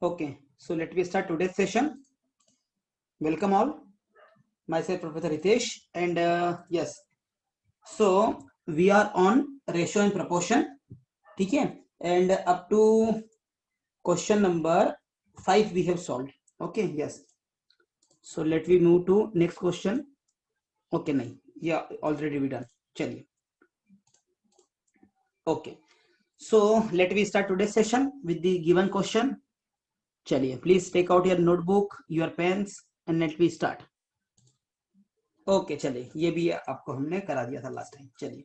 Okay, so let me start today's session. Welcome all. Myself Professor Hitesh, and yes, so we are on ratio and proportion. ठीक है, and up to question number 5 we have solved. Okay, yes. So let me move to next question. Okay, नहीं, yeah, already we done. चलिए. Okay, so let me start today's session with the given question. चलिए, please take out your notebook, your pens, and let me start. Okay चलिए, ये भी आपको हमने करा दिया था लास्ट टाइम. चलिए,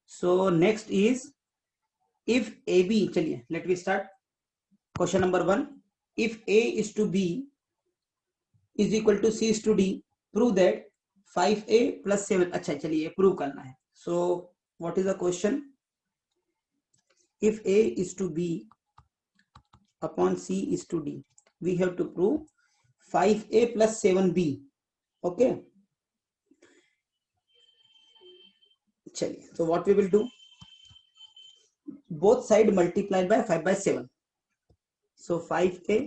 so next is if A B. चलिए, let we start question number 1. If A is to B is equal to C is to D, prove that 5a + 7. अच्छा, चलिए प्रूव करना है. So what is the question? If A is to B upon C is to D, we have to prove 5a + 7b. Okay, चलिए, so what we will do, both side multiplied by 5/7. so 5a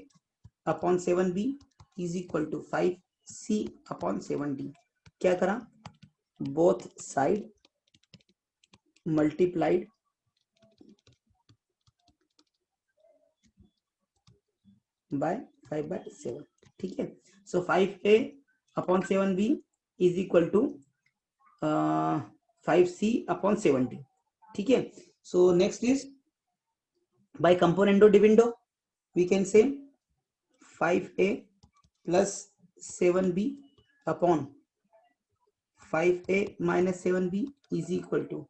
upon 7b is equal to 5c upon 7d. क्या करा? both side multiplied by 5/7. ठीक है, so 5a upon 7b is equal to 5c upon 7d. ठीक है, so next is by componendo dividendo we can say 5a plus 7b upon 5a minus 7b is equal to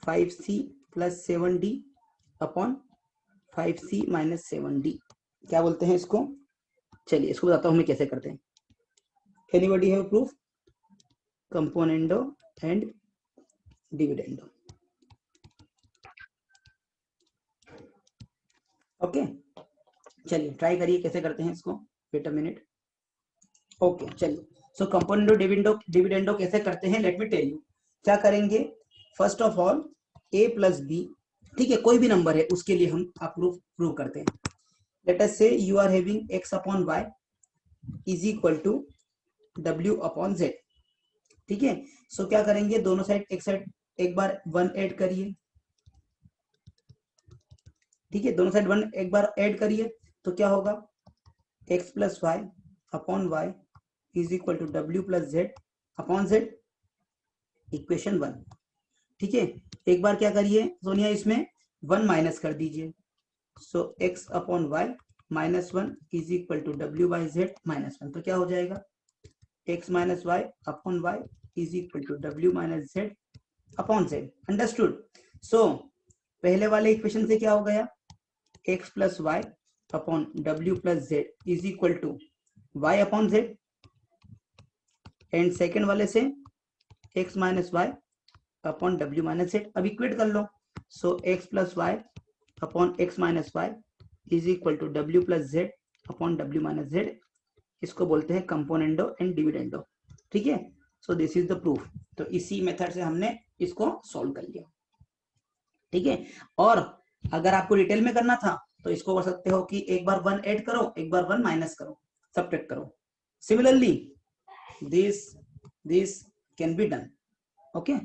5c plus 7d upon 5c minus 7d. क्या बोलते हैं इसको? चलिए, इसको बताता हूं मैं कैसे करते हैं. Anybody have proof? Componendo and dividendo. Okay, चलिए ट्राई करिए कैसे करते हैं इसको. Wait a minute. ओके, चलिए, सो कंपोनेंडो डिविडेंडो कैसे करते हैं, लेट मी टेल यू. क्या करेंगे? First of all a plus B, ठीक है, कोई भी नंबर है उसके लिए हम प्रूव करते हैं. Let us say you are having x upon y is equal to w upon z. ठीक है, सो क्या करेंगे? दोनों साइड एक बार 1 ऐड करिए. ठीक है, दोनों साइड 1 एक बार ऐड करिए तो क्या होगा? x plus Y upon Y is equal to w plus Z upon Z. Equation 1. ठीक है, एक बार क्या करिए सोनिया, इसमें 1 माइनस कर दीजिए. So x upon Y minus 1 is equal to w by Z minus 1. तो क्या हो जाएगा? x minus Y upon Y is equal to w minus Z upon Z. Understood? So पहले वाले इक्वेशन से क्या हो गया? x plus Y upon w plus Z is equal to y upon Z. And second वाले से x minus Y upon w minus Z. अब equate कर लो. So x plus Y upon x minus Y is equal to w plus Z upon w minus Z. इसको बोलते हैं componendo and dividendo. ठीक है, so this is the proof. तो इसी मेथड से हमने इसको सॉल्व कर लिया. ठीक है, और अगर आपको डिटेल में करना था तो इसको कर सकते हो कि एक बार 1 ऐड करो, एक बार 1 माइनस करो, सब्ट्रैक्ट करो. Similarly this can be done. Okay,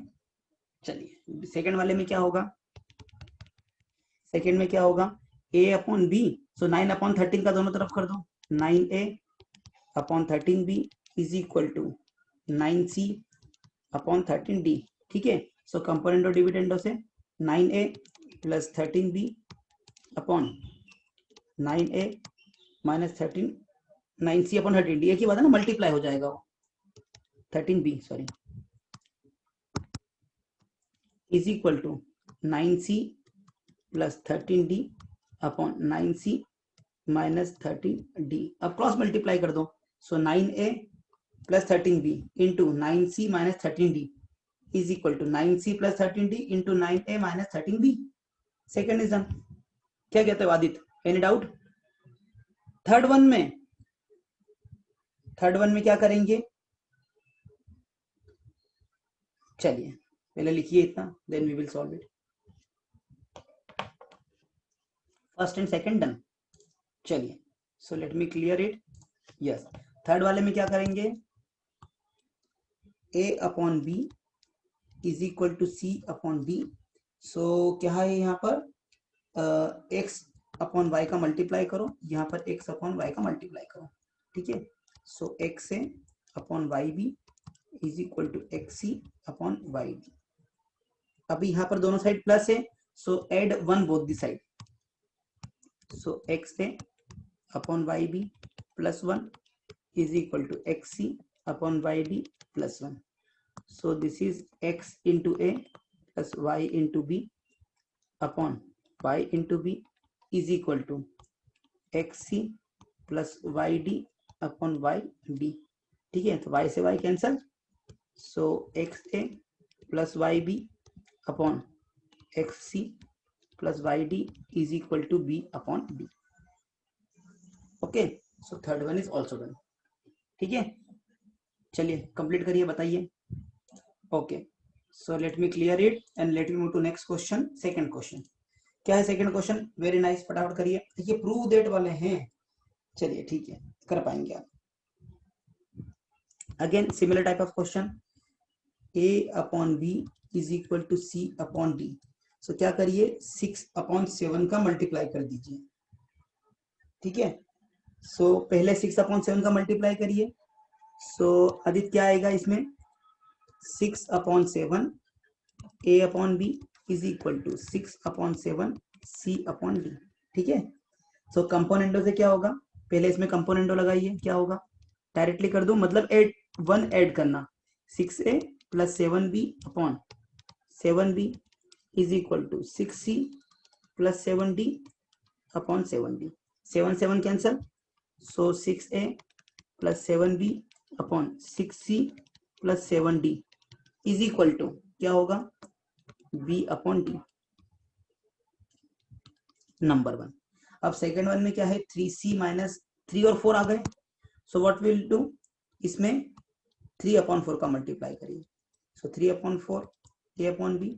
चलिए सेकंड वाले में क्या होगा? सेकंड में क्या होगा? a upon B. So 9 upon 13 का दोनों तरफ कर दो. 9a upon 13b is equal to 9c upon 13d. ठीक है, सो कंपोनेंडो डिविडेंडो से 9a plus 13b upon 9a minus 13, 9c upon 13d. एक ही बात है ना, मल्टीप्लाई हो जाएगा वो. 13b sorry is equal to 9c plus 13d upon 9c minus 13d. अब क्रॉस मल्टीप्लाई कर दो. So 9a plus 13b into 9c minus 13d is equal to 9c plus 13d into 9a minus 13b. Second is done. क्या कहते हो Aditya? Any doubt? Third one में क्या करेंगे? चलिए पहले लिखिए इतना, then we will solve it. First and second done. चलिए, so let me clear it. Yes, third वाले में क्या करेंगे, a upon B is equal to C upon D. So क्या है यहाँ पर x अपॉन वाई का मल्टीप्लाई करो, यहाँ पर x अपॉन वाई का मल्टीप्लाई करो, ठीक है। So X A upon Y B is equal to X C upon Y B. अभी यहाँ पर दोनों साइड प्लस है, so add one both the side. So X A upon Y B plus one is equal to xc upon yd plus 1. So this is x into a plus y into b upon y into b is equal to xc plus yd upon yb, ठीक है। तो y से y cancel, so xa plus yb upon xc plus yd is equal to b upon b. Okay, so third one is also done, ठीक है। चलिए complete करिए, बताइए। Okay, so let me clear it and let me move to next question. Second question क्या है, second question very nice, फटाफट करिए। देखिए प्रूव दैट वाले हैं, चलिए ठीक है, कर पाएंगे आप। Again similar type of question, a upon B is equal to C upon D. So क्या करिए, 6 अपॉन 7 का मल्टीप्लाई कर दीजिए, ठीक है। सो पहले 6 अपॉन 7 का मल्टीप्लाई करिए। सो आदित्य क्या आएगा इसमें, 6 upon 7 a upon B is equal to 6 upon 7 c upon D, ठीक है। सो कंपोनेंटो से क्या होगा, पहले इसमें कंपोनेंटो लगाइए, क्या होगा, डायरेक्टली कर दो, मतलब एड वन ऐड करना, 6a plus 7b upon 7b is equal to 6c plus 7d upon 7d। 7 7 cancel, so 6a plus 7b upon 6c plus 7d is equal to क्या होगा, b अपॉन d, नंबर वन। अब second one में क्या है, 3c minus 3 और 4 आ गए, so what will do, इसमें 3 अपॉन 4 का मल्टीप्लाई करिए। So 3 upon 4 a upon b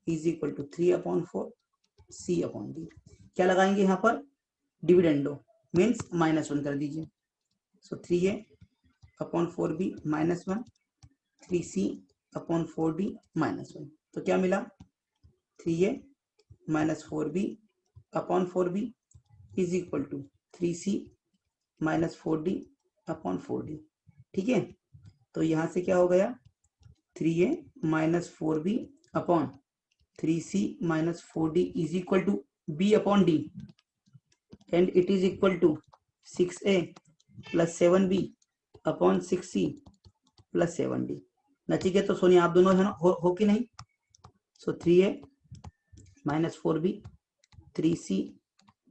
is equal to 3 upon 4 c upon d। क्या लगाएंगे यहाँ पर, डिविडेंडो मीन्स -1 कर दीजिए। So 3a upon 4b -1, 3c upon 4d -1। तो क्या मिला, 3a minus 4b upon 4b is equal to 3c minus 4d upon 4d, ठीक है। तो यहां से क्या हो गया, 3a minus 4b upon 3c minus 4d is equal to b अपॉन d, and it is equal to 6a plus 7b upon 6c plus 7d। Nachiket तो सोनिया आप दोनों है ना, हो कि नहीं। So 3a minus 4b 3c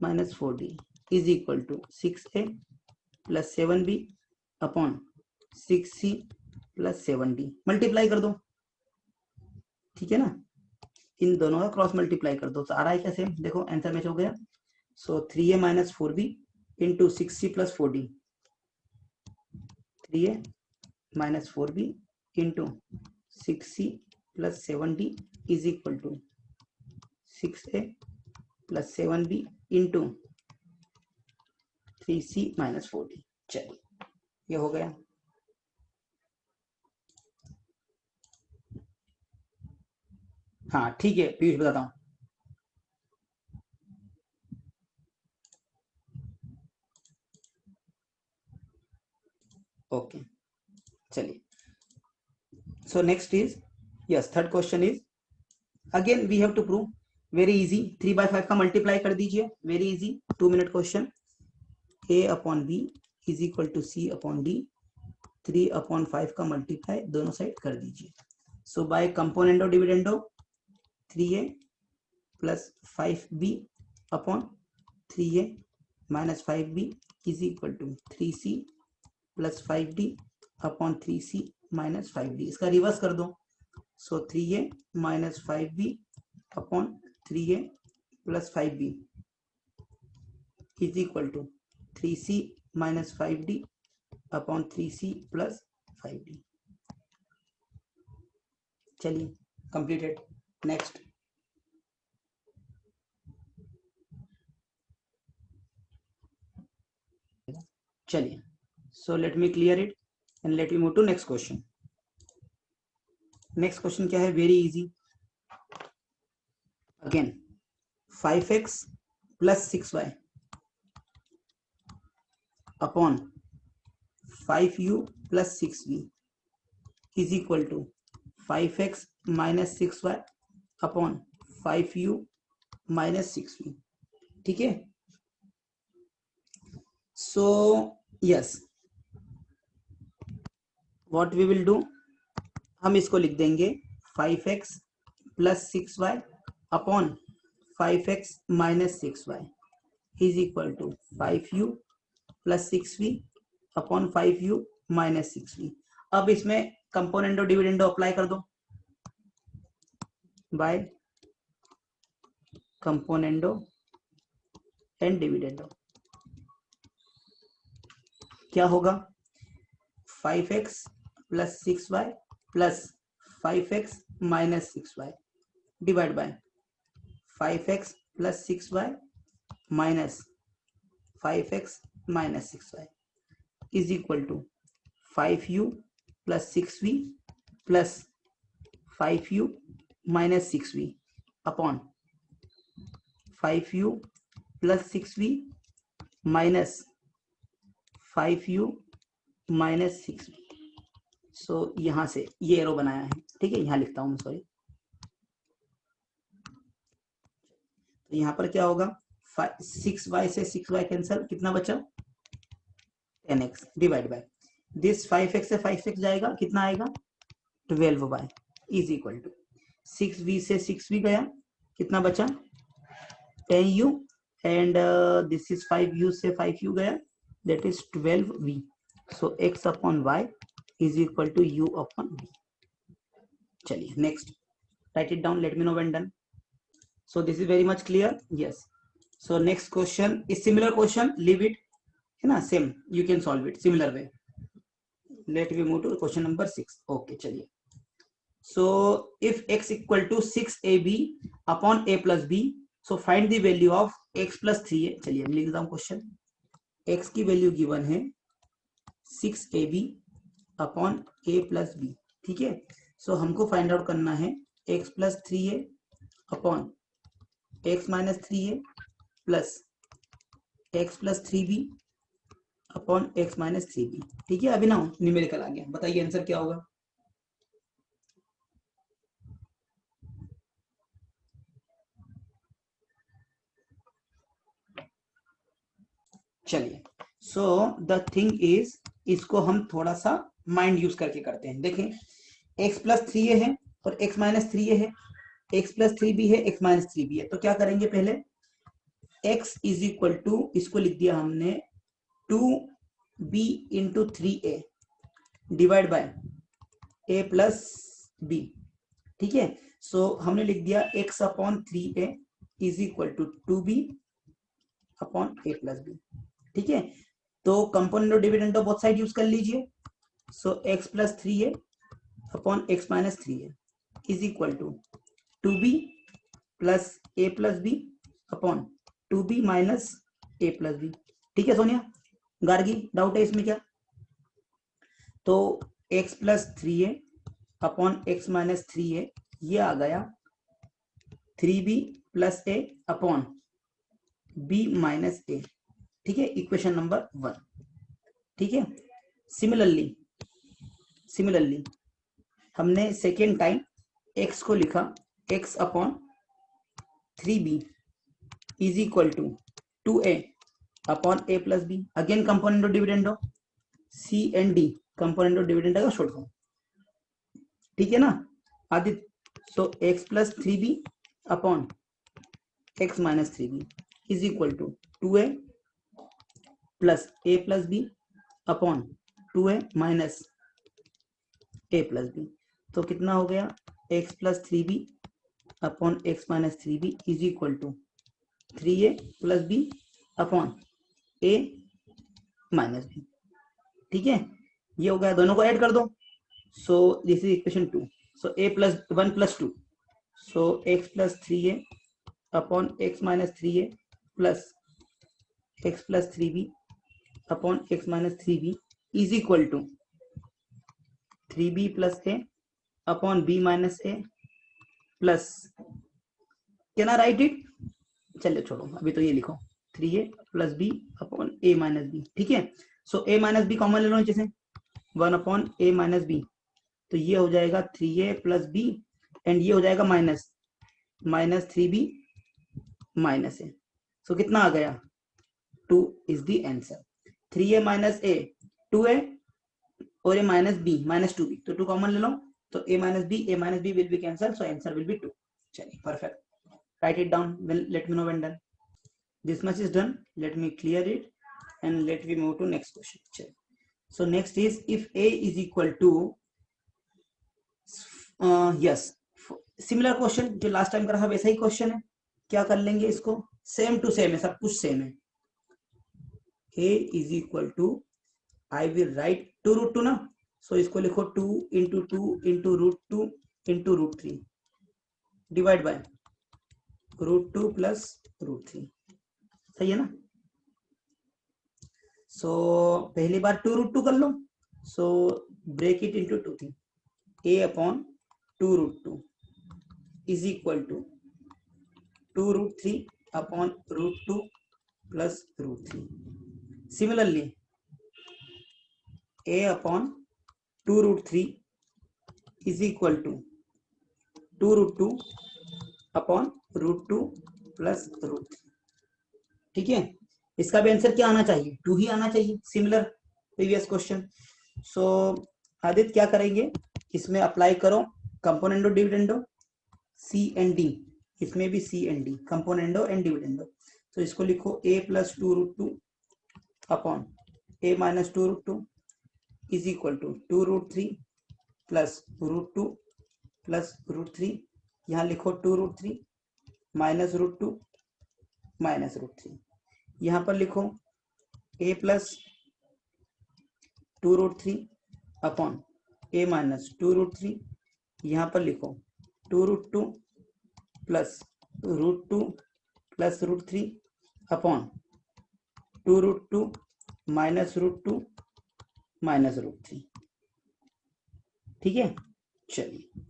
minus 4d is equal to 6a plus 7b upon 6c plus 7d। Multiply कर दो, ठीक है ना, इन दोनों का क्रॉस मल्टीप्लाई कर दो, तो आ रहा है कैसे, देखो आंसर मैच हो गया। So 3a minus 4b into 6c plus 4d, 3a minus 4b into 6c plus 7d is equal to 6a plus 7b into 3c minus 4d। चलिए ये हो गया। हाँ ठीक है पीयूष, बताता हूँ। ओके चलिए, so next is, yes third question is, again we have to prove, very easy, 3/5 का मल्टीप्लाई कर दीजिए, very easy 2 minute question. a upon b is equal to c upon d, 3 upon 5 का मल्टीप्लाई दोनों side कर दीजिए। So by componendo dividendo 3a plus 5b upon 3a minus 5b is equal to 3c plus 5d upon 3c minus 5d। इसका reverse कर दो, so 3a minus 5b upon 3a plus 5b is equal to 3c minus 5d upon 3c plus 5d। चलिए completed, next. चलिए, so let me clear it and let me move to next question. Next question क्या है, very easy again, 5x plus 6y upon 5u plus 6v is equal to 5x minus 6y upon 5u minus 6v। ठीक है, so yes what we will do, हम इसको लिख देंगे 5x plus 6y upon 5x minus 6y is equal to 5u plus 6v upon 5u minus 6v। अब इसमें componendo dividendo apply कर दो, बाय कंपोनेंडो एंड डिविडेंडो। क्या होगा, 5x plus 6y plus 5x minus 6y divide by 5x plus 6y minus 5x minus 6y is equal to 5u plus 6v plus 5u minus 6v upon 5u plus 6v minus 5u minus 6v। So यहां से ये arrow बनाया है, ठीक है, यहां लिखता हूं मैं, सॉरी। तो यहां पर क्या होगा, 6y से 6y कैंसिल, कितना बचा 10x divide by this 5x से 5x जाएगा, कितना आएगा 12y is equal to 6v से 6v गया, कितना बचा 10u and this is 5u से 5u गया, that is 12v। So x upon y is equal to u upon v। चलिए next, write it down, let me know when done. So this is very much clear, yes. So next question is similar question, leave it, है ना, same you can solve it similar way. Let me move to question number 6। Okay चलिए, so if x equal to 6ab upon a plus b, so find the value of x plus 3a। चलिए लिख देता हूं question, x की value given है 6ab upon a plus b, ठीक है। सो हमको फाइंड आउट करना है x plus 3a upon x minus 3a plus x plus 3b upon x minus 3b, ठीक है। अभी ना न्यूमेरिकल आ गया, बताइए आंसर क्या होगा। चलिए, सो द थिंग इज, इसको हम थोड़ा सा माइंड यूज करके करते हैं। देखें, x प्लस 3a है और x माइनस 3a है, x प्लस 3b है, x माइनस 3b है। तो क्या करेंगे, पहले x इज इक्वल टू, इसको लिख दिया हमने 2b into 3a divide by a plus b, ठीक है। सो हमने लिख दिया x upon 3a is equal to 2b upon a plus b, ठीक है। तो कंपोनेंट और डिविडेंड बोथ साइड यूज कर लीजिए। So x plus 3a upon x minus 3a is equal to 2b plus a plus b upon 2b minus a plus b, ठीक है। Sonia Gargi, doubt है इसमें क्या? तो x plus 3a upon x minus 3a ये आ गया 3b plus a upon b minus a, ठीक है, इक्वेशन नंबर 1, ठीक है। सिमिलरली हमने सेकेंड टाइम x को लिखा x upon 3b is equal to 2a upon a plus b। Again component of dividendo, c and d component of dividendo का short form, ठीक है ना Aditya. So x plus 3b upon x minus 3b is equal to 2a plus a plus b upon 2a minus a plus b। तो कितना हो गया, x plus 3b upon x minus 3b is equal to 3a plus b upon a minus b, ठीक है। ये हो गया, दोनों को ऐड कर दो। So this is equation 2। So a plus 1 plus 2, so x plus 3a upon x minus 3a plus x plus 3b upon x minus 3b is equal to 3b plus a upon b minus a plus, can I write it? चलिए छोड़ो, अभी तो ये लिखो 3a plus b upon a minus b, ठीक है। सो a minus b common ले लो नीचे से, 1 अपॉन a माइनस b, तो ये हो जाएगा 3a प्लस b एंड ये हो जाएगा माइनस 3b माइनस ए। सो कितना आ गया? 2 is the answer. 3a minus A 2a और a minus b minus 2b, तो 2 कॉमन ले लो, तो a minus b will be cancel, so answer will be 2। चलिए perfect, write it down, let me know when done. This much is done, let me clear it and let me move to next question. So next is if a is equal to yes, similar question जो last time करा था वैसा ही question है। क्या कर लेंगे इसको, same to same है, सब कुछ सेम है। a is equal to, I will write 2 root 2 ना, सो इसको लिखो 2 into root 2 into root 3 divide by root 2 plus root 3, सही है ना। सो पहली बार 2 रूट 2 कर लो, सो ब्रेक इट इंटू 2 थी, a upon 2 root 2 is equal to 2 root 3 upon root 2 plus root 3। Similarly a upon 2 root 3 is equal to 2 root 2 upon root 2 plus root 3, ठीक है। इसका भी आंसर क्या आना चाहिए? 2 ही आना चाहिए, similar previous question. So Aditya क्या करेंगे, इसमें अप्लाई करो componendo dividendo C and D, इसमें भी C and D, componendo and dividendo. तो इसको लिखो a plus 2 root 2 upon a minus 2 root 2 is equal to 2 root 3 plus root 2 plus root 3, यहाँ लिखो 2 root 3 minus root 2 minus root 3, यहाँ पर लिखो a plus 2 root 3 upon a minus 2 root 3, यहाँ पर लिखो 2 root 2 plus root 2 plus root 3 upon 2 root 2 minus root 2 minus root 3, ठीक है। चलिए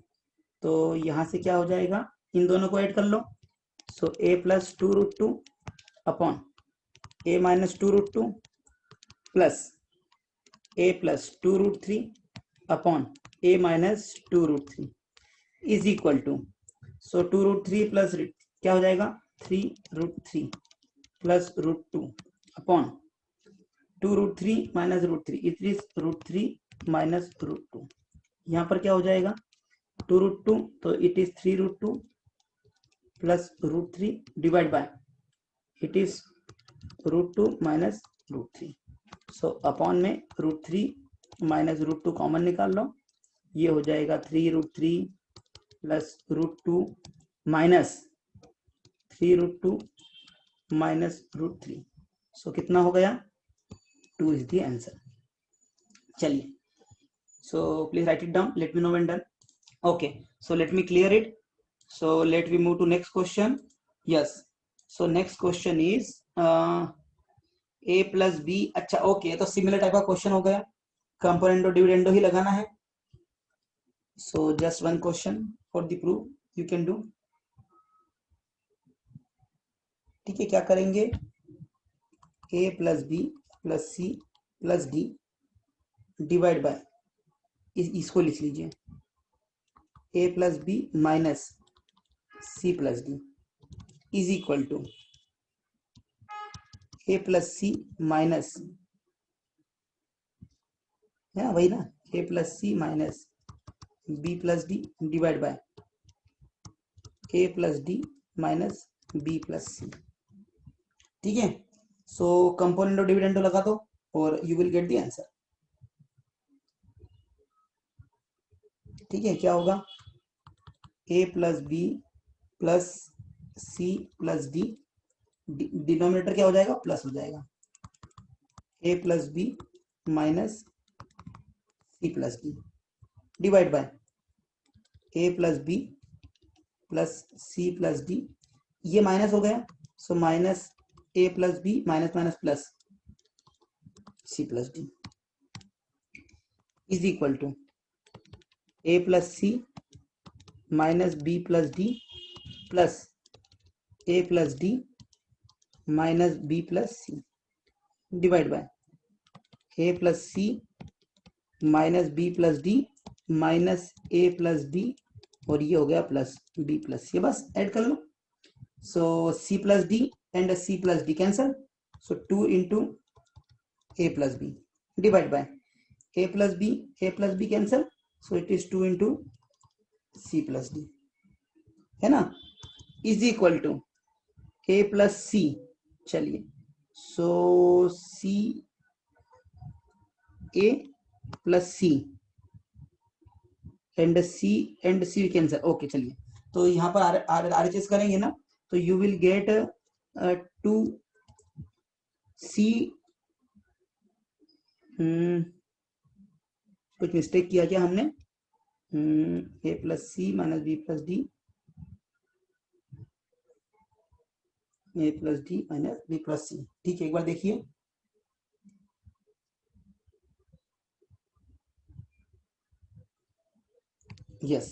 तो यहां से क्या हो जाएगा, इन दोनों को ऐड कर लो, so a plus 2 root 2 upon a minus 2 root 2 plus a plus 2 root 3 upon a minus 2 root 3 is equal to, so 2 root 3 plus क्या हो जाएगा 3 root 3 plus root 2 upon 2 root 3 minus root 3, it is root 3 minus root 2, यहाँ पर क्या हो जाएगा 2 root 2, तो it is 3 root 2 plus root 3 divide by it is root 2 minus root 3। So upon में रूट 3 माइनस रूट 2 कॉमन निकाल लो, ये हो जाएगा 3 root 3 plus root 2 minus 3 root 2 minus root 3, so कितना हो गया 2 इज द आंसर। चलिए so please write it down, let me know when done. Okay, so let me clear it, so let me move to next question. Yes, so next question is a plus b, अच्छा okay, तो similar type का question हो गया, componendo dividendo ही लगाना है। so just one question for the proof you can do, ठीक है। क्या करेंगे, a plus b plus c plus d divide by, इसको लिख लीजिए a plus B minus C plus D is equal to a plus C minus, है ना, वही ना, a plus C minus b plus D divide by a plus D minus b plus C, ठीक है। So componendo dividendo लगा दो और you will get the answer, ठीक है। क्या होगा, a plus B plus c plus d, denominator क्या हो जाएगा प्लस हो जाएगा, a plus B minus C plus D divide by a plus B plus c plus d, ये माइनस हो गया, so minus a plus B minus minus plus, c plus D is equal to A plus C minus B plus d plus a plus D minus B plus c divide by A plus C minus B plus D minus a plus D और ये हो गया plus B plus सी, बस add कर लो. So C plus D and C plus D cancel, so 2 into A plus B divide by A plus B cancel, so it is 2 into C plus D, है ना, is equal to A plus C. चलिए, so C A plus C and C cancel. Okay चलिए, तो यहाँ पर RHS करेंगे ना, तो यू विल गेट 2 सी. कुछ मिस्टेक किया क्या हमने? A plus C minus B plus D, A plus D minus B plus C. ठीक है, एक बार देखिए. Yes,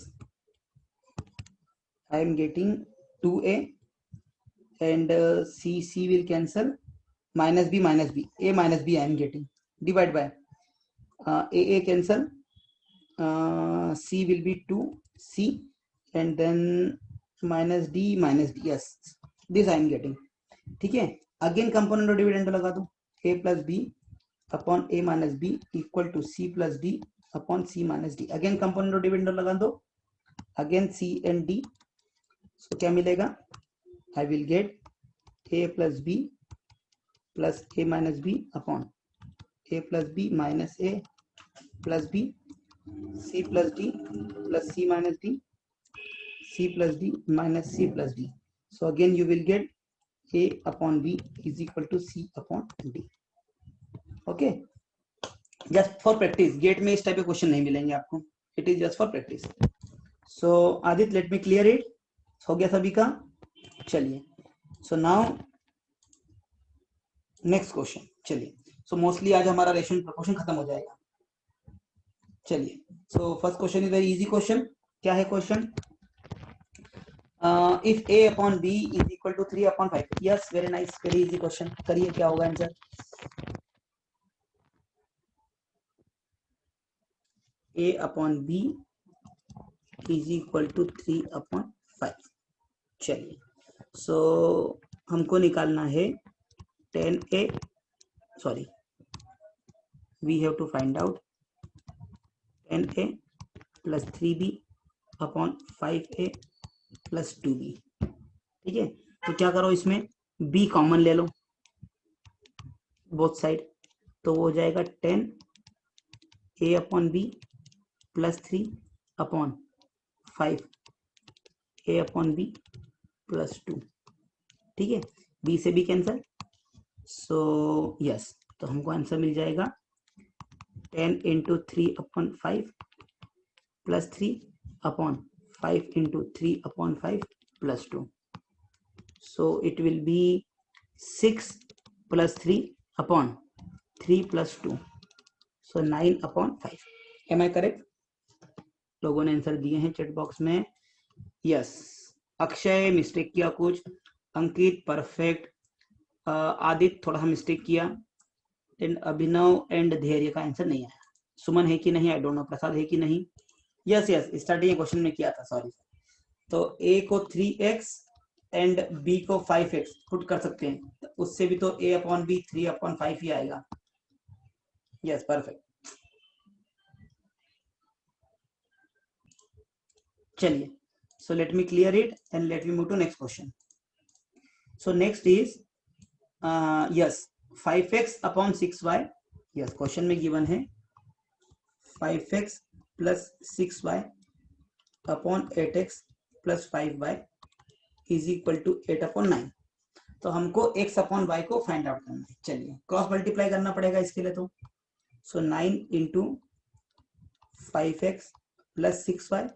I am getting 2a and c will cancel, minus b, a minus b I am getting, divide by a cancel, c will be 2c and then minus d, yes, this I am getting. ठीक है, again component और dividend लगा दो, a plus b upon a minus b equal to c plus d upon c minus d. Again component और dividend लगा दो, again c and d. So क्या मिलेगा? I will get a plus b plus a minus b upon a plus b minus a plus b, c plus d plus c minus d, c plus d minus c plus d. So again you will get a upon b is equal to c upon d. Okay, just for practice. GATE में इस type के question नहीं मिलेंगे आपको, it is just for practice. So Aditya, let me clear it. हो गया सभी का? चलिए, सो नाउ नेक्स्ट क्वेश्चन. चलिए, सो मोस्टली आज हमारा रेशियो प्रोपोर्शन खत्म हो जाएगा. चलिए, so first question is very easy question. क्या है question? If a upon b is equal to 3 upon 5. Yes, very nice, very easy question. करिए, क्या होगा answer? a upon b is equal to 3 upon 5. चलिए, सो हमको निकालना है 10a, sorry, we have to find out 10a plus 3b upon 5a plus 2b. ठीक है, तो क्या करो, इसमें b कॉमन ले लो बोथ साइड, तो वो हो जाएगा 10a upon b plus 3 upon 5a upon b plus 2. ठीक है, b से b कैंसल, सो यस, तो हमको आंसर मिल जाएगा 10 into 3 upon 5 plus 3 upon 5 into 3 upon 5 plus 2. So it will be 6 plus 3 upon 3 plus 2, so 9 upon 5. Am I correct? लोगों ने answer दिए हैं चैट बॉक्स में. यस, अक्षय मिस्टेक किया कुछ, अंकित परफेक्ट, आदित्य थोड़ा सा मिस्टेक किया, एंड अभिनव एंड धैर्य का आंसर नहीं आया. सुमन है कि नहीं, आई डोंट नो. प्रसाद है कि नहीं? यस यस, स्टार्टिंग क्वेश्चन में किया था, सॉरी. तो a को 3x एंड b को 5x पुट कर सकते हैं, तो उससे भी तो a अपॉन b 3 अपॉन 5 ही आएगा. Yes, perfect. चलिए, so let me clear it and let me move to next question. So next is yes, 5x upon 6y. yes, question में given है 5x plus 6y upon 8x plus 5y is equal to 8 upon 9. तो हमको x upon y को find out करना है. चलिए, cross multiply करना पड़ेगा इसके लिए. तो so 9 into 5x plus 6y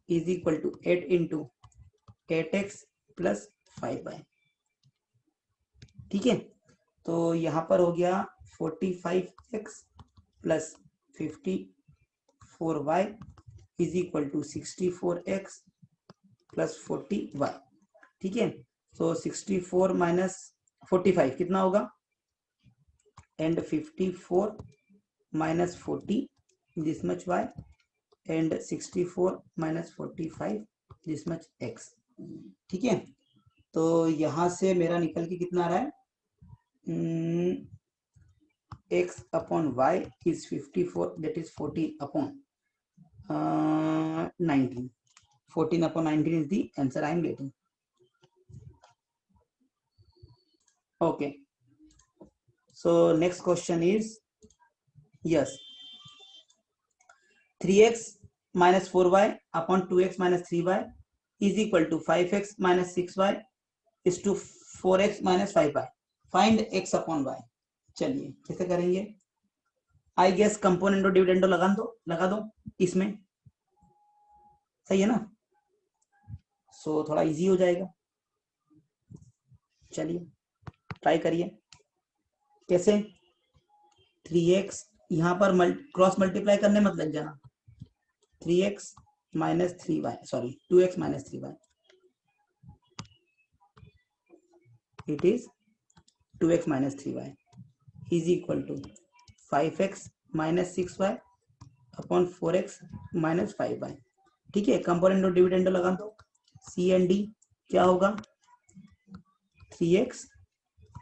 is equal to 8 into 8x plus 5y. ठीक है, तो यहाँ पर हो गया 45x plus 54y is equal to 64x प्लस 40y। ठीक है, तो 64 माइनस 45 कितना होगा, and 54 minus 40 this much y and 64 minus 45 this much x। ठीक है, तो यहां से मेरा निकल के कितना आ रहा है, x upon y is 54, that is 14 upon 19। 14 upon 19 is the answer I am getting. Okay, so next question is, yes, 3x minus 4y upon 2x minus 3y is equal to 5x minus 6y is to 4x minus 5y. Find x upon y. चलिए कैसे करेंगे, I guess कंपोनेंटो dividendo लगा दो इसमें, सही है ना, सो थोड़ा इजी हो जाएगा। चलिए ट्राई करिए, कैसे, 3x यहाँ पर क्रॉस मल्टीप्लाई करने मत लग जाना, 3x minus 3y, sorry 2x minus 3y, it is 2x minus 3y is equal to 5x minus 6y upon 4x minus 5y। ठीक है, कंपोनेंट और डिविडेंड लगा दो, सी एंड डी क्या होगा, 3x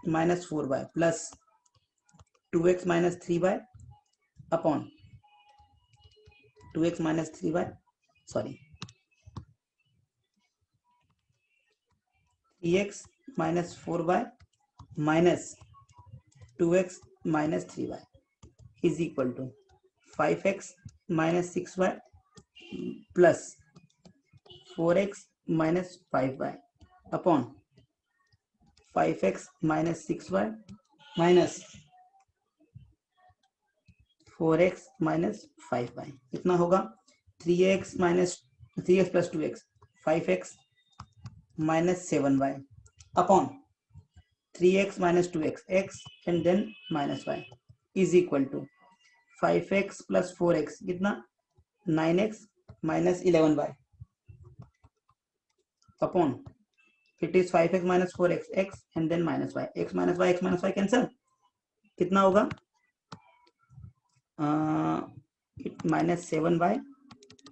minus 4y plus 2x minus 3y upon 2x minus 3y, sorry 3x minus 4y minus 2x minus 3y is equal to 5x minus 6y plus 4x minus 5y upon 5x minus 6y minus 4x minus 5y, कितना होगा, 3x plus 2x 5x minus 7y upon 3x minus 2x x and then minus y is equal to 5x plus 4x कितना, 9x minus 11y upon it is 5x minus 4x x and then minus y, x minus y cancel, कितना होगा, it minus 7y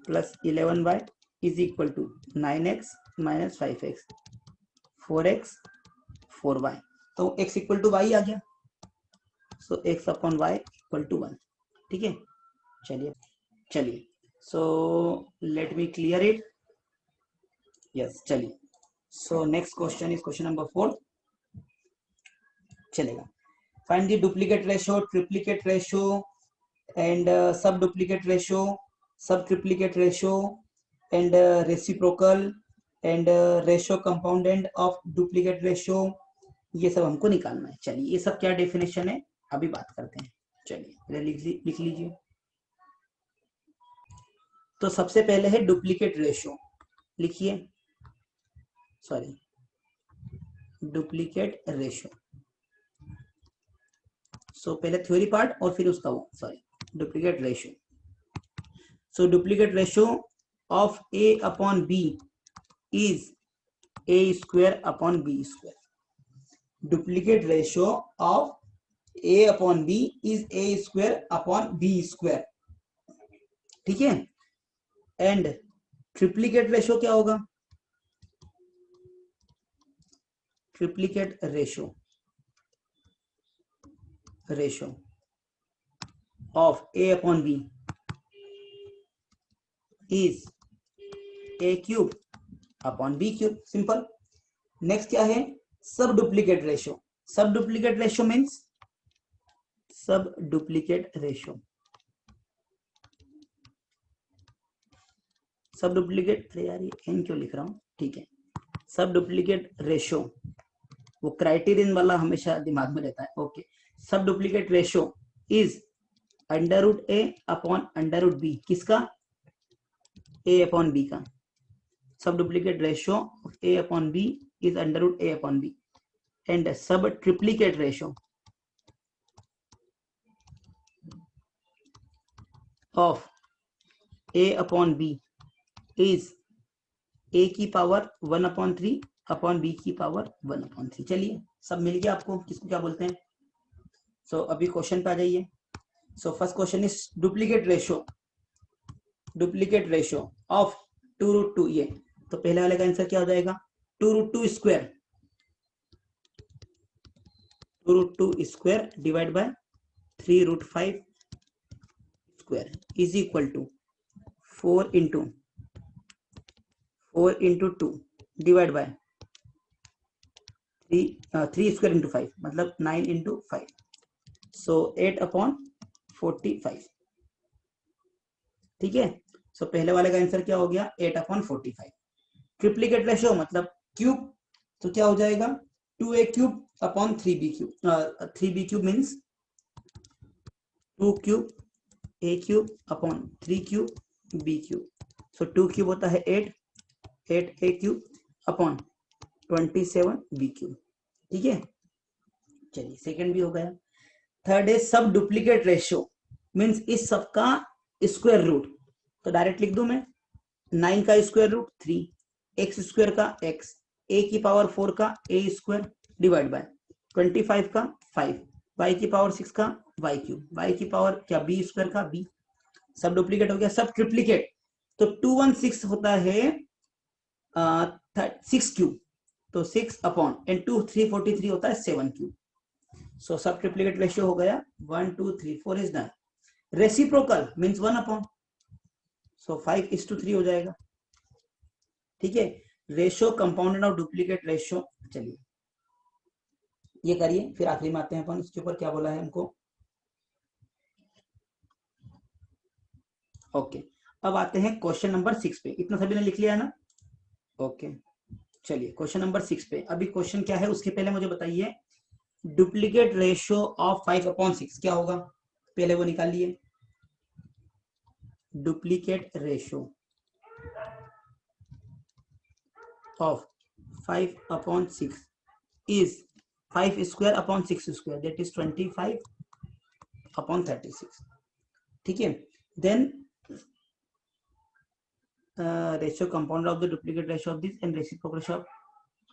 plus 11y is equal to 9x minus 5x 4x 4y, तो x equal to y आ गया, सो x upon y equal to 1। ठीक है, चलिए so let me clear it, yes चलिए, so next question is question number 4, चलेगा, find the duplicate ratio, triplicate ratio and sub duplicate ratio, सब triplicate ratio and reciprocal and ratio compounded of duplicate ratio, ये सब हमको निकालना है। चलिए ये सब क्या डेफिनेशन है अभी बात करते हैं, चलिए पहले लिख लीजिए। तो सबसे पहले है डुप्लीकेट रेशियो, लिखिए, सॉरी डुप्लीकेट रेशियो, सो पहले थ्योरी पार्ट और फिर उसका वो, sorry duplicate ratio, so duplicate ratio of a upon b is a square upon b square, duplicate ratio of a upon b is a square upon b square. ठीक है, and triplicate ratio क्या होगा, triplicate ratio of a upon b is a cube upon b cube, simple. Next क्या है, सब duplicate ratio, सब duplicate ratio means सब duplicate ratio, सब डुप्लीकेट, अरे यार ये एन क्यों लिख रहा हूं, ठीक है, सब डुप्लीकेट रेशियो, वो क्राइटेरियन वाला हमेशा दिमाग में रहता है, okay, sub duplicate ratio is under root A upon under root B, किसका, ए अपॉन बी का, sub duplicate ratio of A upon B is under root A upon B, and sub triplicate ratio of A upon B is A की power 1/3 upon B की power 1/3। चलिए सब मिल गया आपको किसको क्या बोलते हैं। सो अभी क्वेश्चन पे आ जाइए। सो first question is duplicate ratio of 2√2। ये तो पहले वाले का आंसर क्या हो जाएगा, 2√2 square, 2√2 square divide by 3√5 square is equal to 4 into 2 divide by 3 square into 5 मतलब 9 इंटू 5। सो 8/45। ठीक है। सो पहले वाले का आंसर क्या हो गया, 8/45। ट्रिप्लीकेट रेशियो मतलब क्यूब, तो क्या हो जाएगा 2a cube upon 3b cube. 3b cube means 2 cube a cube upon 3 cube b cube. So 2 cube होता है 8a cube upon 27 b cube. ठीक है। चलिए सेकंड भी हो गया। थर्ड है सब डुप्लीकेट रेशियो मीन्स इस सब का स्क्वायर रूट। तो डायरेक्ट लिख दूं मैं 9 का स्क्वायर रूट 3, एक्स स्क्वायर का x, a की पावर 4 का a स्क्वायर डिवाइड बाय 25 का 5, y की पावर 6 का y क्यूब, y की पावर क्या b स्क्वायर का b। सब डुप्लीकेट हो गया। सब ट्रिप्लीकेट तो 216 होता है 6 क्यूब, तो 6 अपॉन एंड 2 343 होता है 7 क्यूब। सो सब ट्रिप्लीकेट रेशियो हो गया 1 2 3 4 is done. Reciprocal means 1 upon, so 5:3 हो जाएगा। ठीक है। Ratio compounded of duplicate ratio. चलिए ये करिए फिर आखिरी में आते हैं अपन उसके ऊपर क्या बोला है हमको। ओके अब आते हैं क्वेश्चन नंबर 6 पे। इतना सभी ने लिख लिया है ना। ओके चलिए क्वेश्चन नंबर 6 पे। अभी क्वेश्चन क्या है उसके पहले मुझे बताइए डुप्लीकेट रेशियो ऑफ 5/6 क्या होगा, पहले वो निकालिए। Duplicate ratio of 5/6 is 5 square upon 6 square, that is 25/36। ठीक है। then ratio compound of the duplicate ratio of this and reciprocal ratio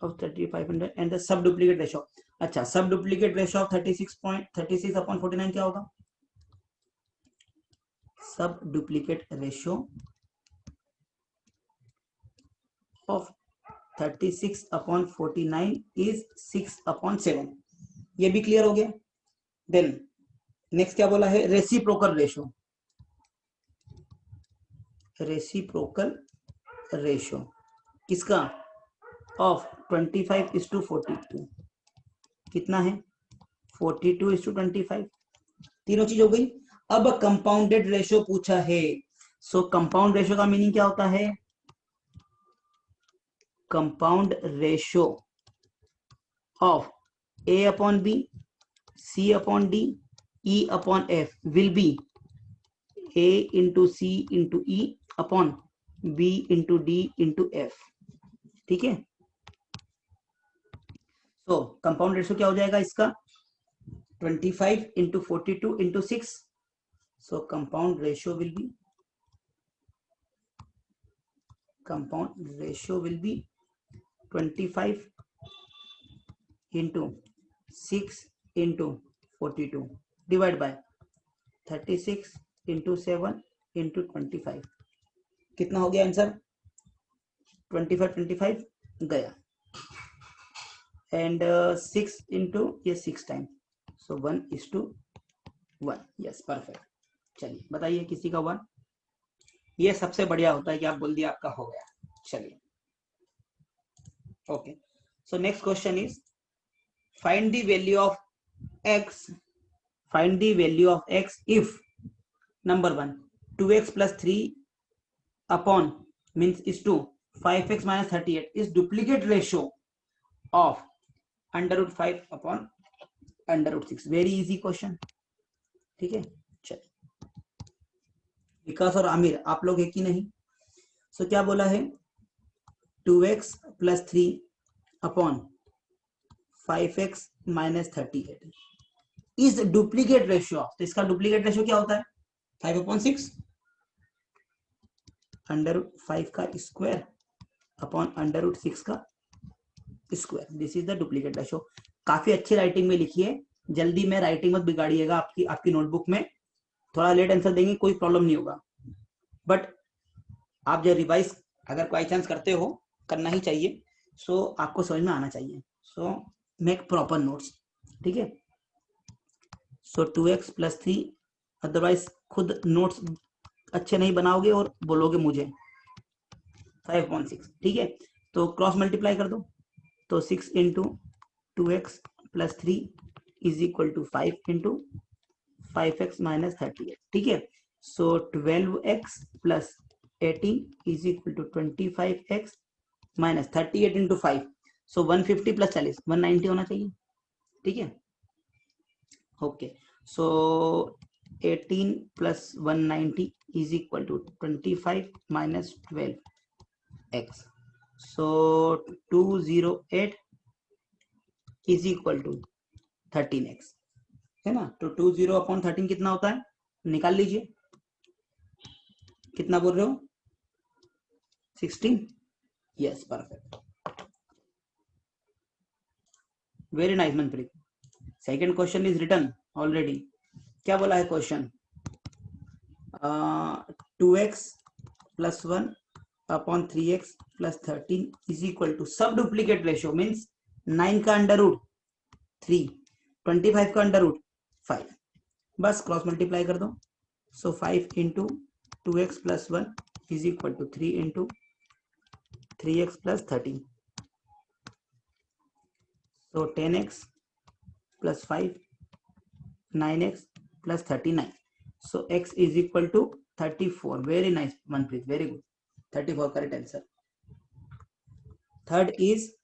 of 3500 and the sub duplicate ratio। अच्छा सब डुप्लीकेट रेशियो ऑफ 36.36/49 क्या होगा, सब डुप्लीकेट रेशियो ऑफ 36/49 इज 6/7। ये भी clear हो गया। देन नेक्स्ट क्या बोला है, रेसिप्रोकल रेशियो। रेसिप्रोकल रेशियो किसका, ऑफ 25:42। कितना है 42:25। तीनों चीज हो गई। अब कंपाउंडेड रेशियो पूछा है। सो कंपाउंड रेशियो का मीनिंग क्या होता है, compound ratio of a upon b, c upon d, e upon f will be a into c into e upon b into d into f। ठीक है। तो कंपाउंड रेशियो क्या हो जाएगा इसका 25 into 42 into 6। So compound ratio will be, compound ratio will be 25 into 6 into 42 divide by 36 into 7 into 25। कितना हो गया आंसर 25 गया एंड 6 इंटू ये 6 टाइम, सो 1:1। Yes perfect. चलिए बताइए किसी का 1, ये सबसे बढ़िया होता है कि आप बोल दिया आपका हो गया। चलिए okay. So next question is find the value of x, find the value of x if number 1 2x plus 3 upon means is 2 5x minus 38 is duplicate ratio of √5 upon √6। Very easy question. ठीक है। चलिए विकास और आमिर आप लोग है कि नहीं। सो क्या बोला है 2x plus 3 upon 5x minus 38 is duplicate ratio of, तो इसका डुप्लीकेट रेशियो क्या होता है 5/6। √5 का स्क्वायर अपॉन √6 का square. This is the duplicate ratio. काफी अच्छी राइटिंग में लिखी है, जल्दी में राइटिंग मत बिगाड़िएगा। आपकी नोटबुक में थोड़ा लेट आंसर देंगे, कोई प्रॉब्लम नहीं होगा, बट आप जब रिवाइज अगर बाई चांस करते हो, करना ही चाहिए, सो आपको समझ में आना चाहिए। सो मेक प्रॉपर नोट्स, ठीक है। सो 2x + 3, अदरवाइज खुद नोट्स अच्छे नहीं बनाओगे और बोलोगे मुझे 5/6, ठीक है। तो क्रॉस मल्टीप्लाई कर दो, तो 6 × 2x + 3 = 5 × 5x - 38, ठीक है। सो 12x + 18 = 25x - 38 × 5, सो 150 + 40 190 होना चाहिए, ठीक है। ओके, सो 18 + 190 = 25 - 12x, सो 208 = 13x, है ना। तो 20/13 कितना होता है, निकाल लीजिए। कितना बोल रहे हो, 16? Yes, perfect, very nice Manpreet. Second question is written already. क्या बोला है क्वेश्चन, 2x + 1 अपॉन 3x + 13 = सब डुप्लीकेट रेशियो मीन्स 9 का √3, 25 का √5, बस क्रॉस मल्टीप्लाई कर दो। सो 5 × 2x + 1 = 3 × 3x + 13, so 10x + 5 9x + 39, so x = 34। Very nice Manpreet, very good, 34 correct answer. Third is,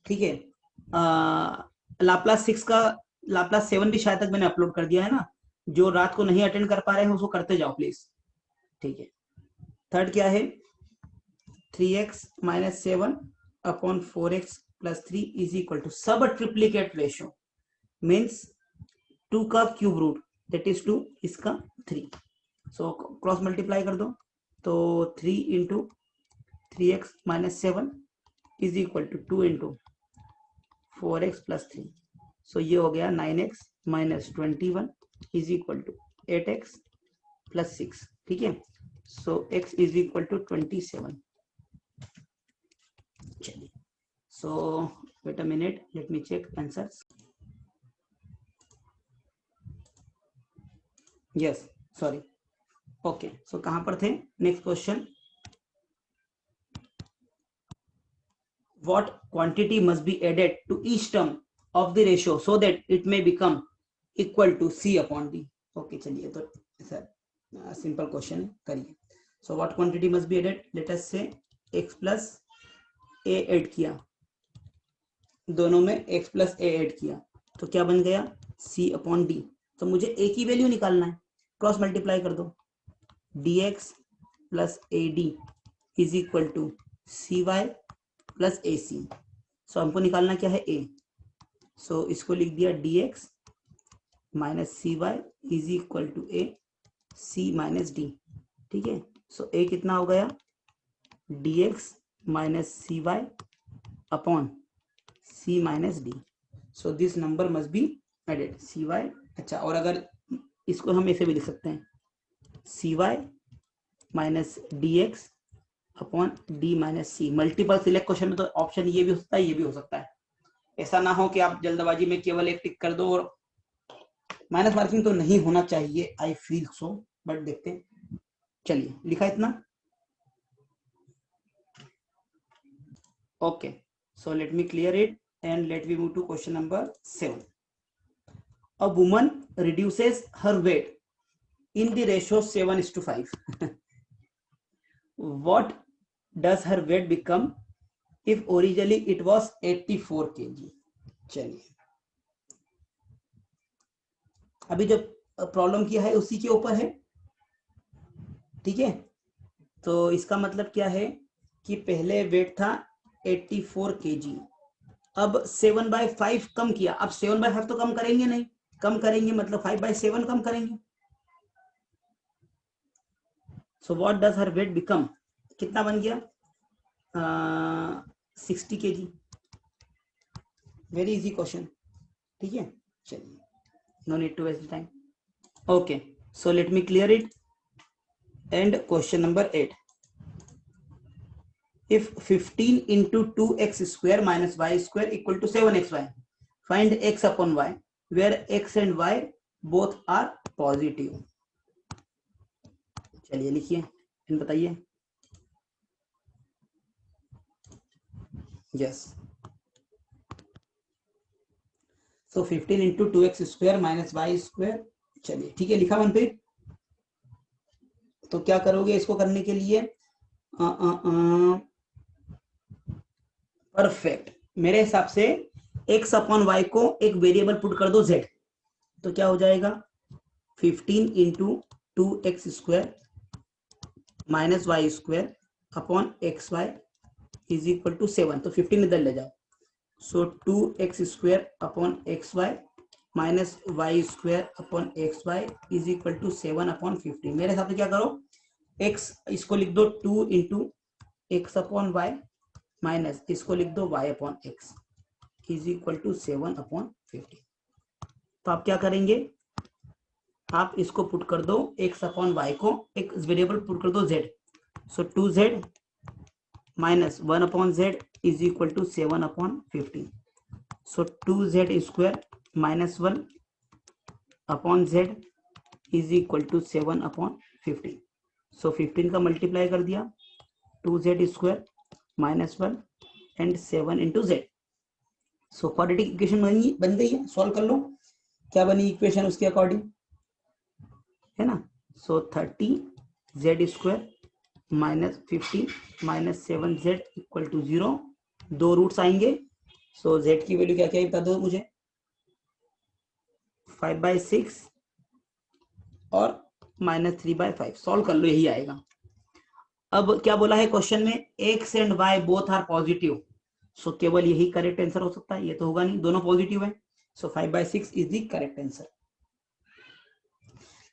ठीक है, लाप्लास 6 का लाप्लास 7 भी शायद तक मैंने अपलोड कर दिया है ना, जो रात को नहीं अटेंड कर पा रहे हैं उसको करते जाओ प्लीज, ठीक है। थर्ड क्या है, 3x - 7 अपॉन 4x + 3 = सब ट्रिप्लीकेट रेशियो मीन्स 2 का क्यूब रूट, दैट इज 2, इसका 3, सो क्रॉस मल्टीप्लाई कर दो, तो 3 × 3x - 7 = 2 × 4x + 3, सो ये हो गया 9x - 21 = 8x + 6, ठीक है। So x = 27। चलिए, so wait a minute, let me check answers. Yes, sorry, okay, so कहां पर थे, next question, what quantity must be added to each term of the ratio so that it may become equal to C/D। Okay, चलिए, तो sir simple question है, करिए। So what quantity must be added, let us say x + a add किया, दोनों में x + a add किया, तो क्या बन गया, C/D। तो मुझे a की वैल्यू निकालना है, क्रॉस मल्टीप्लाई कर दो, dx + ad = cy + ac, सो हमको निकालना क्या है, a, सो इसको लिख दिया dx - cy = a c - d, ठीक है। सो a कितना हो गया, dx - cy upon c - d, so this number must be added, cy। अच्छा, और अगर इसको हम ऐसे भी लिख सकते हैं, cy - dx upon d - c। Multiple select question में तो ऑप्शन ये भी हो सकता है, ये भी हो सकता है, ऐसा ना हो कि आप जल्दबाजी में केवल एक टिक कर दो, और माइनस मार्किंग तो नहीं होना चाहिए, आई फील सो, बट देखते हैं। चलिए, लिखा इतना, okay, so let me clear it and let me move to question number 7। A woman reduces her weight in the ratio 7:5, what does her weight become if originally it was 84 kg। चलिए, अभी जो problem किया है उसी के ऊपर है, ठीक है। तो इसका मतलब क्या है कि पहले वेट था 84 kg, अब 7/5 कम किया, अब 7/5 तो कम करेंगे नहीं, कम करेंगे मतलब 5/7 कम करेंगे। So what does her weight become कितना बन गया 60 kg। वेरी इजी क्वेश्चन, ठीक है। चलिए, no need to waste time. Okay, so let me clear it. And question number 8, if 15 into 2x square minus y square equal to 7xy, find x upon y where x and y both are positive। चलिए लिखिए, इन बताइए। Yes, so 15 into 2x square minus Y square. चलिए ठीक है, लिखा one पे। तो क्या करोगे इसको करने के लिए? परफेक्ट। मेरे हिसाब से x अपॉन वाई को एक वेरिएबल पुट कर दो z, तो क्या हो जाएगा 15 into 2x square minus Y square upon x y is equal to 7। तो 15 इधर ले जाओ, so 2x square upon x Y minus Y square upon x y is equal to 7 upon 15। मेरे हिसाब से क्या करो, x इसको लिख दो 2 into x upon Y minus इसको लिख दो y upon x is equal to 7 upon 15। तो आप क्या करेंगे, आप इसको पुट कर दो x अपॉन वाई को एक वेरिएबल पुट कर दो z, so 2z minus 1 upon z is equal to 7 upon 15। So 2z square minus 1 upon z is equal to 7 upon 15। So 15 का मल्टीप्लाई कर दिया 2z square minus 1 and 7 into z। So quadratic equation बन गई है, solve कर लो। क्या बनी equation उसके अकॉर्डिंग, है ना। So 30z square minus 15 minus 7z equal to 0। दो रूट्स आएंगे, सो z की वैल्यू क्या क्या बता दो मुझे, 5/6 और -3/5। सॉल्व कर लो, यही आएगा। अब क्या बोला है क्वेश्चन में, x and y both are positive, so केवल यही करेक्ट आंसर हो सकता है, ये तो होगा नहीं, दोनों पॉजिटिव है। सो 5/6 इज द करेक्ट आंसर।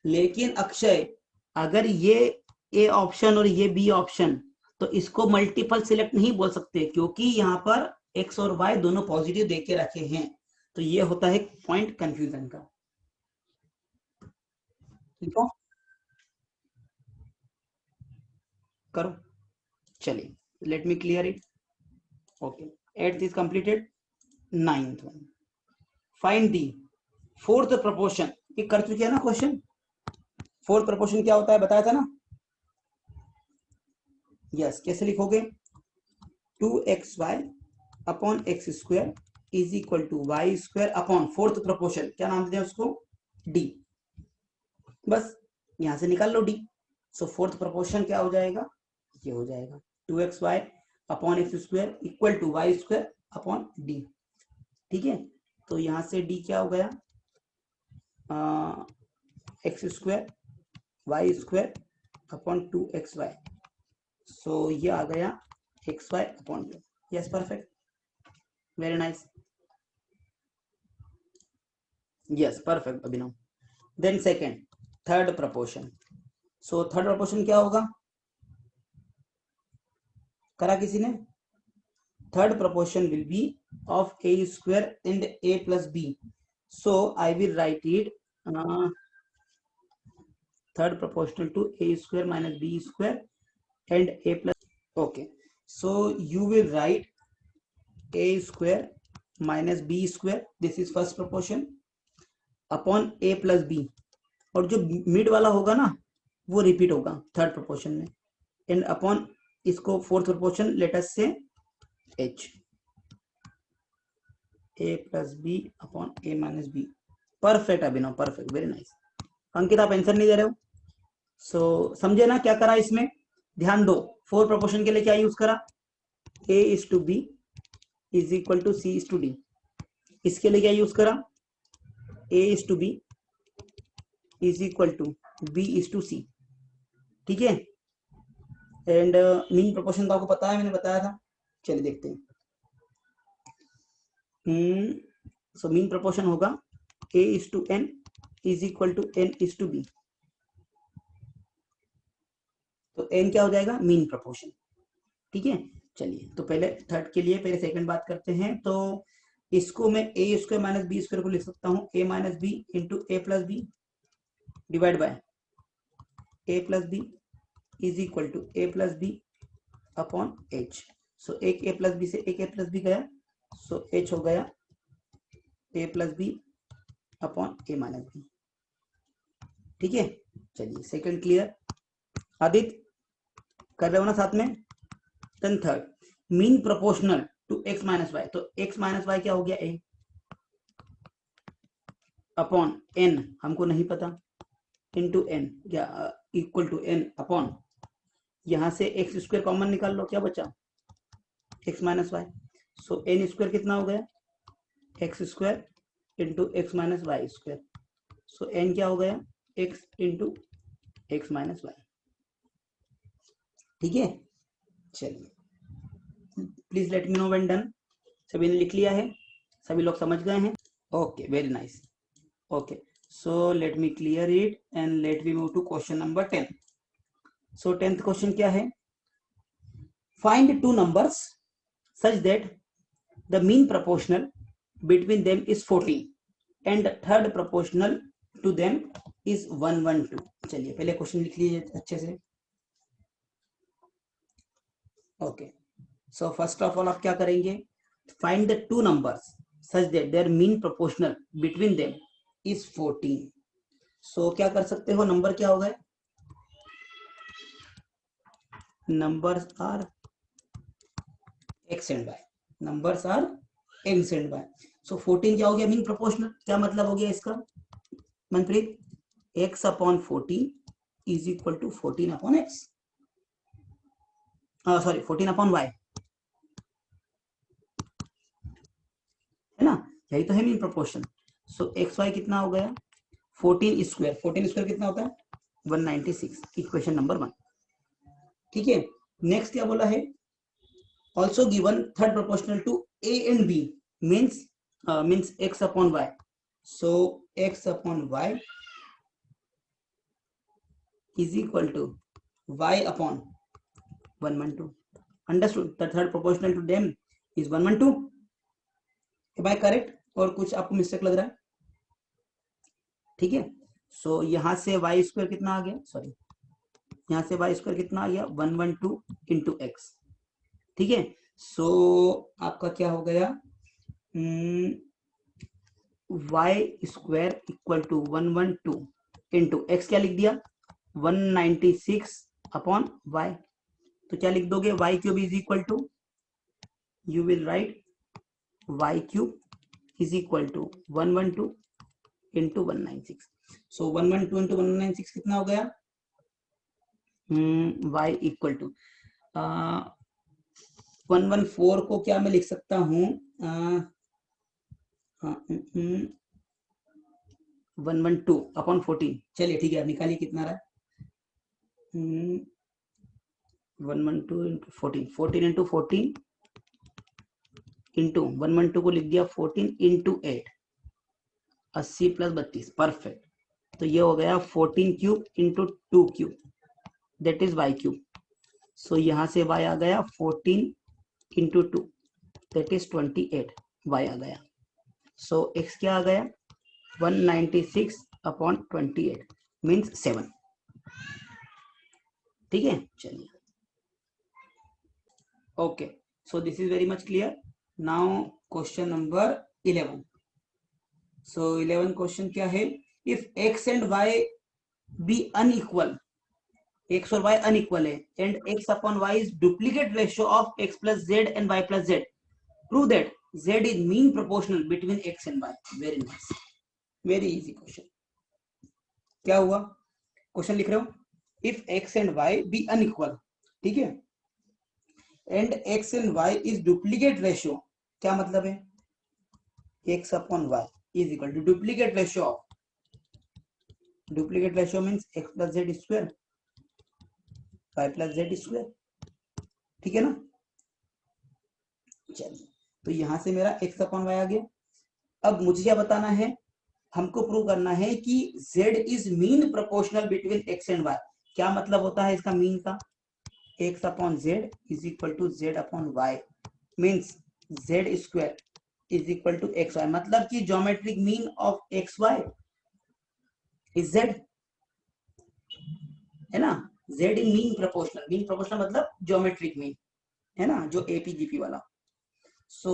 लेकिन अक्षय, अगर ये ए ऑप्शन और ये बी ऑप्शन, तो इसको मल्टीपल सिलेक्ट नहीं बोल सकते, क्योंकि यहाँ पर x और y दोनों पॉजिटिव दे के रखे हैं, तो ये होता है पॉइंट कंफ्यूजन का। ठीक है, करो। चलिए, late me clear it. Okay, 8th is completed, 9th one, find the fourth proportion. ये कर चुके हैं ना क्वेश्चन। फोर्थ प्रोपोर्शन क्या होता है बताया था ना। यस, कैसे लिखोगे, 2xy upon x square is equal to Y square upon fourth proportion, क्या नाम देते हैं उसको, डी। बस यहां से निकाल लो डी। सो फोर्थ प्रोपोर्शन क्या हो जाएगा, ये हो जाएगा 2xy upon x square equal to Y square upon D. ठीक है, तो यहां से डी क्या हो गया, X square Y square upon 2xy। So ये आ गया xy upon D. Yes, perfect, very nice. Yes, perfect Abhinav. Then second, third proportion. So third proportion क्या होगा, करा किसी ने। Third proportion will B of a square and a plus b, so I will write it third proportional to a square minus b square and a plus, okay, so you will write a square minus b square, this is first proportion, upon a plus b, और जो mid वाला होगा ना वो repeat होगा third proportion में, and upon इसको fourth proportion let's से h, a plus b upon a minus b। Perfect Abhinav, perfect, very nice. Ankit आप आंसर नहीं दे रहे हो, सो समझे ना क्या करा इसमें, ध्यान दो। फोर प्रोपोर्शन के लिए क्या यूज करा, a is to b is equal to c is to d। इसके लिए क्या यूज करा, a is to b is equal to b is to c। ठीक है, एंड मीन प्रोपोर्शन तो आपको पता है, मैंने बताया था। चलिए देखते हैं। सो मीन प्रोपोर्शन होगा a is to n is equal to n is to b। तो n क्या हो जाएगा, मीन प्रोपोर्शन। ठीक है, चलिए तो पहले थर्ड के लिए पहले सेकंड बात करते हैं। तो इसको मैं A square minus B square को लिख सकता हूँ A minus B into A plus B divide by A plus B is equal to A plus B upon H. So एक ए प्लस बी से एक ए प्लस बी गया, so H हो गया ए प्लस बी अपॉन ए minus B. ठीक है, चलिए second clear. Aditya कर रहे हो ना साथ में। Then third, mean proportional to X minus Y. तो एक्स माइनस वाई क्या हो गया, ए अपॉन एन हमको नहीं पता, इंटू एन या इक्वल टू एन अपॉन, यहां से एक्स स्क्वायर कॉमन निकाल लो, क्या बचा X minus Y. So N square कितना हो गया, X square into X minus Y square. So N क्या हो गया, X into X minus Y. ठीक है, चलिए please let me know when done. सभी ने लिख लिया है, सभी लोग समझ गए हैं? Okay, very nice. Okay, so let me clear it and let me move to question number 10। सो 10th क्वेश्चन क्या है, find two numbers such that the mean proportional between them is 14 and third proportional to them is 112। चलिए पहले question लिख लीजिए अच्छे से। Okay, so first of all आप क्या करेंगे, find the two numbers such that their mean proportional between them is 14। सो क्या कर सकते हो, नंबर क्या हो गए, numbers are x and y, numbers are x and y। so 14 क्या हो गया, मीन प्रोपोर्शनल। क्या मतलब हो गया इसका Manpreet, x upon 14 is equal to 14 upon x, sorry 14 upon y, है ना, यही तो है mean proportion. So x y कितना हो गया, 14 स्क्वायर, 14 स्क्वायर कितना होता है 196, इक्वेशन नंबर 1। ठीक है, नेक्स्ट क्या बोला है, also given third proportional to a and b means x upon y। so x upon y is equal to y upon 112। understood, the third proportional to them is 112। am I correct और कुछ आपको mistake लग रहा है? ठीक है, सो यहां से y स्क्वायर कितना आ गया, सॉरी यहां से y स्क्वायर कितना आ गया 112 इंटू एक्स। ठीक है, सो आपका क्या हो गया, y square equal to 112 into x, क्या लिख दिया 196 अपॉन y। तो क्या लिख दोगे, y cube is equal to, you will write y cube is equal to 112 into 196। So 112 into 196 कितना हो गया, y इक्वल टू 114 को क्या मैं लिख सकता हूँ, 112 अपॉन 14। चलिए ठीक है, अब निकालिए कितना रहा, 112 इंटू 14, 14 इंटू 14 इंटू 112 को लिख दिया 14 इंटू 8, 80 प्लस 32, परफेक्ट। तो ये हो गया 14 cube into 2 cube, that is y cube. So यहां से y आ गया 14 इंटू 2, दैट इज 28, y आ गया। सो x क्या आ गया 196 अपॉन 28 मीन्स 7। ठीक है, चलिए okay, so this is very much clear. Now question number 11। So 11 question क्या है, if x and y be unequal, x और y अनइक्वल है and x upon y is duplicate ratio of x plus z and y plus z, prove that z is mean proportional between x and y। Very nice, very easy question. क्या हुआ, question लिख रहे हो, if x and y be unequal, ठीक है, and x and y is duplicate ratio, क्या मतलब है, x upon y is equal to duplicate ratio of, duplicate ratio means x plus z square y plus z square. ठीक है ना, चलिए तो यहां से मेरा x अपॉन y आ गया। अब मुझे क्या बताना है, हमको प्रूव करना है कि z is mean proportional between x and y। क्या मतलब होता है इसका मीन का? x upon z is equal to z upon y, means z square is equal to x y, मतलब कि geometric mean of x y is z, है ना। जेड इन मीन प्रोपोर्शनल मतलब ज्योमेट्रिक मीन, है ना, जो AP GP वाला। So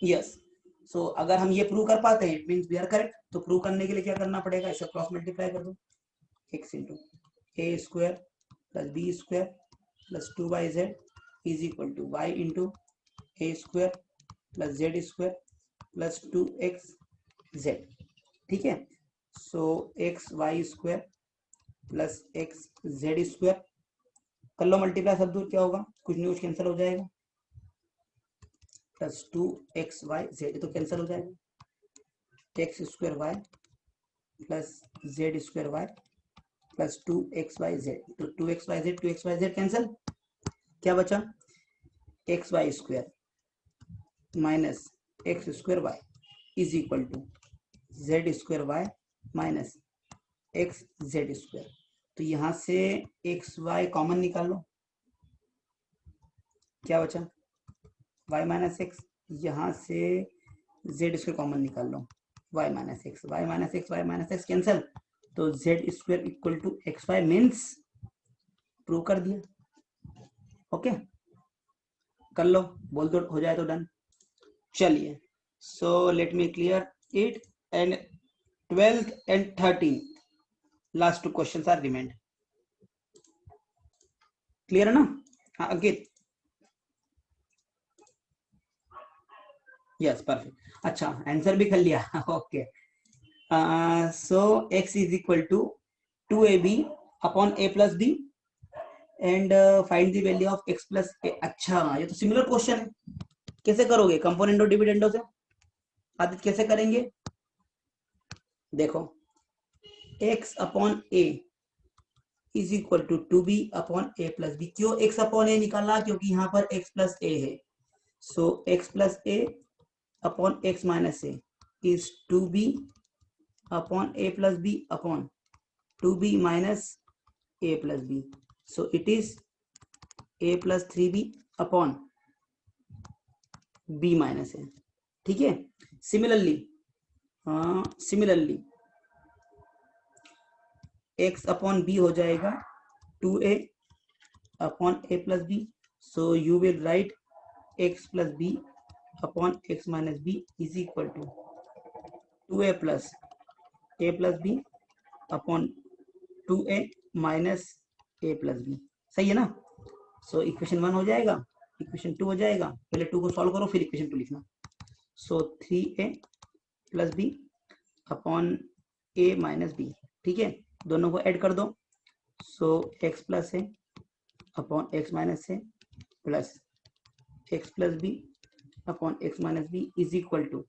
yes, सो अगर हम ये प्रूव कर पाते हैं it means we are correct. तो प्रूव करने के लिए क्या करना पड़ेगा, इसे क्रॉस मल्टीप्लाई कर दो, x into A square plus B square plus 2yz is equal to y into A square plus Z square plus 2xz, ठीक है। So x Y square plus X Z square कर लो multiply, सब दूर क्या होगा, कुछ नहीं कुछ कैंसिल हो जाएगा, प्लस 2xyz तो कैंसिल हो जाएगा, x square y plus Z square y plus 2xyz, तो 2xyz कैंसिल, क्या बचा, x Y square minus x square y is equal to z square y minus x Z square. तो यहां से x Y common निकाल लो, क्या बचा, वाई माइनस एक्स, यहां से जेड स्क्वायर कॉमन निकाल लो, Y minus X, Y minus X, Y minus X cancel, तो Z square equal to x Y means prove कर दिया। ओके, कर लो, बोल दो हो जाए तो डन। चलिए, so let me clear it, and 12th and 13th last 2 questions are remained, clear है ना। हाँ अंकित, यस परफेक्ट, अच्छा आंसर भी कर लिया okay. So x is equal to 2ab upon a plus b and find the value of x plus a। अच्छा, ये तो सिमिलर क्वेश्चन है, कैसे करोगे, कंपोनेंट और डिविडेंडो से, आदित्य कैसे करेंगे, देखो x upon a is equal to 2b upon a plus b, क्यों x अपॉन a निकाला, क्योंकि यहाँ पर x प्लस a है, so x plus a upon x minus a is 2b upon a plus b upon 2b minus a plus b, so it is a plus 3b upon b minus a, ठीक है। Similarly x upon b हो जाएगा 2a upon a plus b, so you will write x plus b upon x minus b is equal to 2a plus b upon 2a minus a plus b, सही है ना। So equation 1 हो जाएगा, equation 2 हो जाएगा, पहले 2 को solve करो फिर इक्वेशन 2 लिखना। सो 3a plus b upon a minus b, ठीक है, दोनों को ऐड कर दो, so x plus a upon x minus a plus x plus b upon x minus b is equal to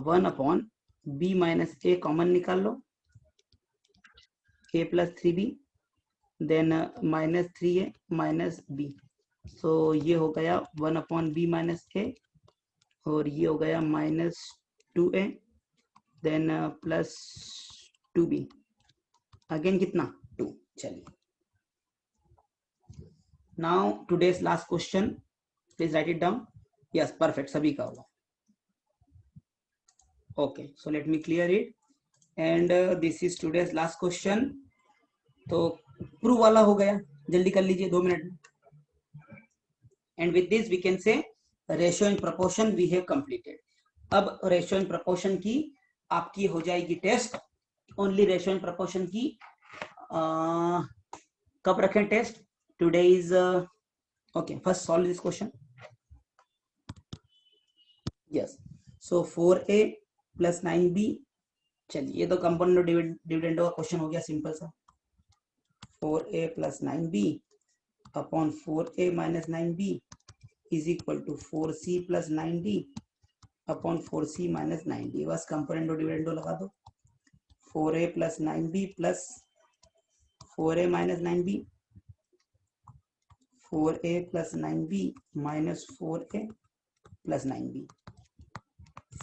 1 upon b minus a common निकाल लो, a plus 3b then minus 3a minus b, so ये हो गया 1 upon b minus a और ये हो गया minus 2a then plus 2b, again कितना 2। चलिए, now today's last question, please write it down, yes perfect, सभी का होगा, okay, so let me clear it, and this is today's last question. तो प्रूव वाला हो गया, जल्दी कर लीजिए 2 मिनट में, and with this we can say ratio and proportion we have completed. अब रेशियो एंड प्रोपोर्शन की आपकी हो जाएगी test, only ratio and proportion की कब रखें test, today is okay, first solve this question, yes, so 4a plus 9b, चलिए ये तो कंपोनेंट डिविडेंड का क्वेश्चन हो गया सिंपल सा, 4a plus 9b upon 4a minus 9b is equal to 4c plus 9d upon 4c minus 9d, बस component dividend लगा दो, 4a plus 9b plus 4a minus 9b, 4a plus 9b minus 4a plus 9b,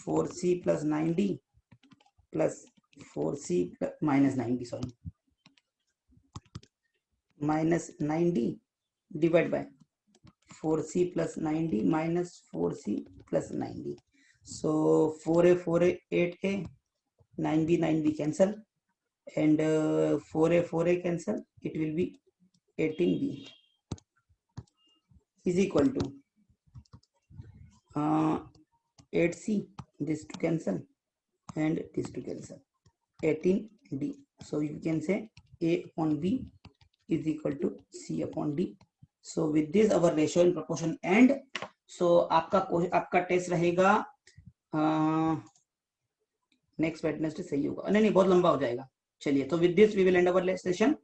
4c plus 9d plus 4c minus 9b, sorry minus 9d divided by 4c plus 9d minus 4c plus 9d. So 4a 8a, 9b 9b cancel, and 4a cancel, it will be 18b is equal to 8c, this to cancel and this to cancel, 18d. So you can say a upon b is equal to c upon d. So with this our ratio and proportion end. So आपका test रहेगा next Wednesday, सही होगा? नहीं बहुत लंबा हो जाएगा. चलिए, तो with this we will end our session.